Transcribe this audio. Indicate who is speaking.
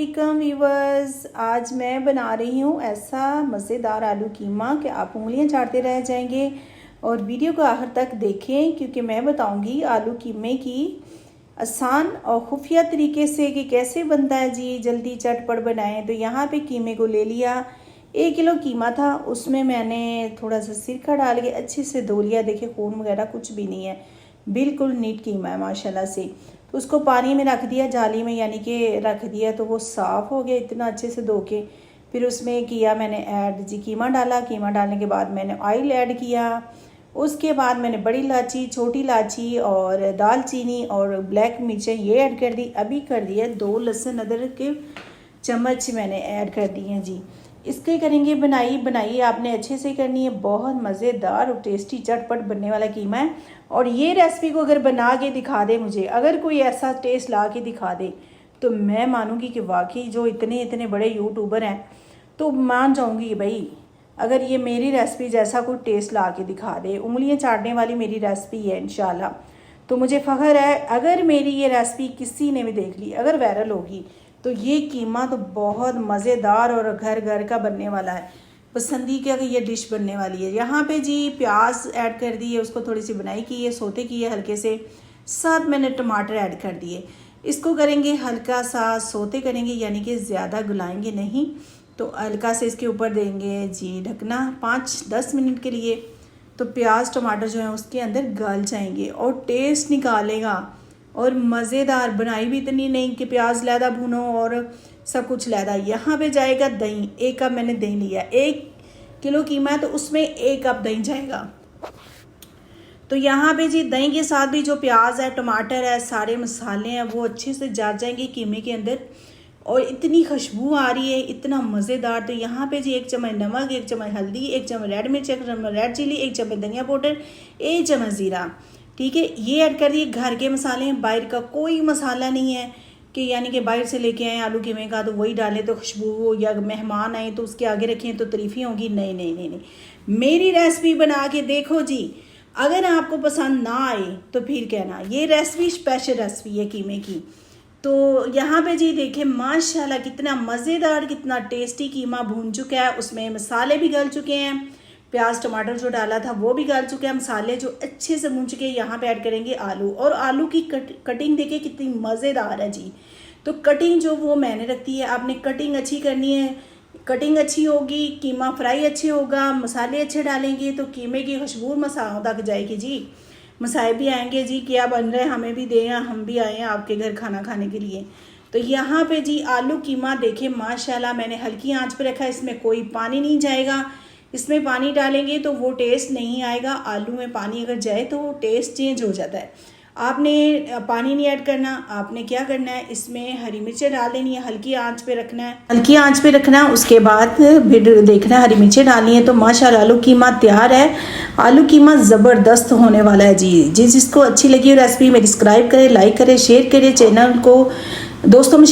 Speaker 1: वालेकुम व्यूवर्स। आज मैं बना रही हूँ ऐसा मज़ेदार आलू कीमा कि आप उंगलियां चाटते रह जाएंगे। और वीडियो को आखिर तक देखें क्योंकि मैं बताऊँगी आलू कीमे की आसान और खुफिया तरीके से कि कैसे बनता है जी, जल्दी चटपट बनाएं। तो यहाँ पे कीमे को ले लिया, 1 किलो कीमा था, उसमें मैंने थोड़ा सा सिरका डाल के अच्छे से धो लिया। देखिए खून वगैरह कुछ भी नहीं है, बिल्कुल नीट कीमा है माशाल्लाह से। तो उसको पानी में रख दिया, जाली में यानी कि रख दिया, तो वो साफ़ हो गया इतना अच्छे से धो के। फिर उसमें किया मैंने ऐड जी, कीमा डाला। कीमा डालने के बाद मैंने ऑयल ऐड किया। उसके बाद मैंने बड़ी इलायची, छोटी इलायची और दालचीनी और ब्लैक मिर्चें ये ऐड कर दी। अभी कर दिया 2 लहसुन अदरक के चम्मच मैंने ऐड कर दिए हैं जी। इसके करेंगे बनाई आपने अच्छे से करनी है। बहुत मज़ेदार और टेस्टी चटपट बनने वाला कीमा है। और ये रेसिपी को अगर बना के दिखा दे मुझे, अगर कोई ऐसा टेस्ट ला के दिखा दे तो मैं मानूंगी कि वाकई जो इतने इतने बड़े यूट्यूबर हैं तो मान जाऊंगी भाई, अगर ये मेरी रेसिपी जैसा कोई टेस्ट ला के दिखा दे। उंगलियां चाटने वाली मेरी रेसिपी है इंशाल्लाह। तो मुझे फ़ख्र है अगर मेरी ये रेसिपी किसी ने भी देख ली, अगर वायरल होगी, तो ये कीमा तो बहुत मज़ेदार और घर घर का बनने वाला है। पसंदीदा की ये डिश बनने वाली है। यहाँ पे जी प्याज ऐड कर दी है, उसको थोड़ी सी बनाई की है, सोते की है हल्के से। साथ मैंने टमाटर ऐड कर दिए। इसको करेंगे हल्का सा सोते करेंगे, यानी कि ज़्यादा गुलाएंगे नहीं। तो हल्का से इसके ऊपर देंगे जी ढकना 5-10 मिनट के लिए। तो प्याज टमाटर जो है उसके अंदर गल जाएंगे और टेस्ट निकालेगा। और मज़ेदार बनाई भी इतनी नहीं कि प्याज लैदा भुनो और सब कुछ लैदा। यहाँ पे जाएगा दही, 1 कप मैंने दही लिया। 1 किलो कीमा है तो उसमें 1 कप दही जाएगा। तो यहाँ पे जी दही के साथ भी जो प्याज है, टमाटर है, सारे मसाले हैं वो अच्छे से जा जाएंगे कीमे के अंदर। और इतनी खुशबू आ रही है, इतना मज़ेदार। तो यहाँ पे जी 1 चम्मच नमक, 1 चम्मच हल्दी, 1 चम्मच रेड मिर्च, 1 चम्मच रेड चिली, 1 चम्मच धनिया पाउडर, 1 चम्मच ज़ीरा, ठीक है। ये ऐड कर दिए। घर के मसाले हैं, बाहर का कोई मसाला नहीं है कि यानी कि बाहर से लेके आए आलू कीमे का तो वही डालें तो खुशबू हो, या मेहमान आए तो उसके आगे रखें तो तारीफ़ें होंगी। नहीं नहीं नहीं नहीं, मेरी रेसिपी बना के देखो जी। अगर आपको पसंद ना आए तो फिर कहना, ये रेसिपी स्पेशल रेसिपी है कीमे की। तो यहाँ पे जी देखें माशाल्लाह कितना मज़ेदार, कितना टेस्टी कीमा भून चुका है। उसमें मसाले भी गल चुके हैं, प्याज टमाटर जो डाला था वो भी गल चुके हैं, मसाले जो अच्छे से भून चुके हैं। यहाँ पे ऐड करेंगे आलू। और आलू की कटिंग देखिए कितनी मज़ेदार है जी। तो कटिंग जो वो मैंने रखती है, आपने कटिंग अच्छी करनी है। कटिंग अच्छी होगी, कीमा फ्राई अच्छे होगा, मसाले अच्छे डालेंगे तो कीमे की खुशबू मसालों तक जाएगी जी। मसाए भी आएंगे जी, क्या बन रहा है हमें भी दें, हम भी आए हैं आपके घर खाना खाने के लिए। तो यहाँ पे जी आलू कीमा देखें माशाल्लाह मैंने हल्की आंच पे रखा है। इसमें कोई पानी नहीं जाएगा। इसमें पानी डालेंगे तो वो टेस्ट नहीं आएगा। आलू में पानी अगर जाए तो वो टेस्ट चेंज हो जाता है। आपने पानी नहीं ऐड करना। आपने क्या करना है, इसमें हरी मिर्चें डाल देनी है, हल्की आंच पे रखना है, हल्की आंच पे रखना है। उसके बाद फिर देखना है हरी मिर्चें डालनी है। तो माशाल्लाह आलू कीमा तैयार है। आलू कीमा ज़बरदस्त होने वाला है जी। जिसको अच्छी लगी रेसिपी मेरी सब्सक्राइब करें, लाइक करें, शेयर करें, चैनल को दोस्तों में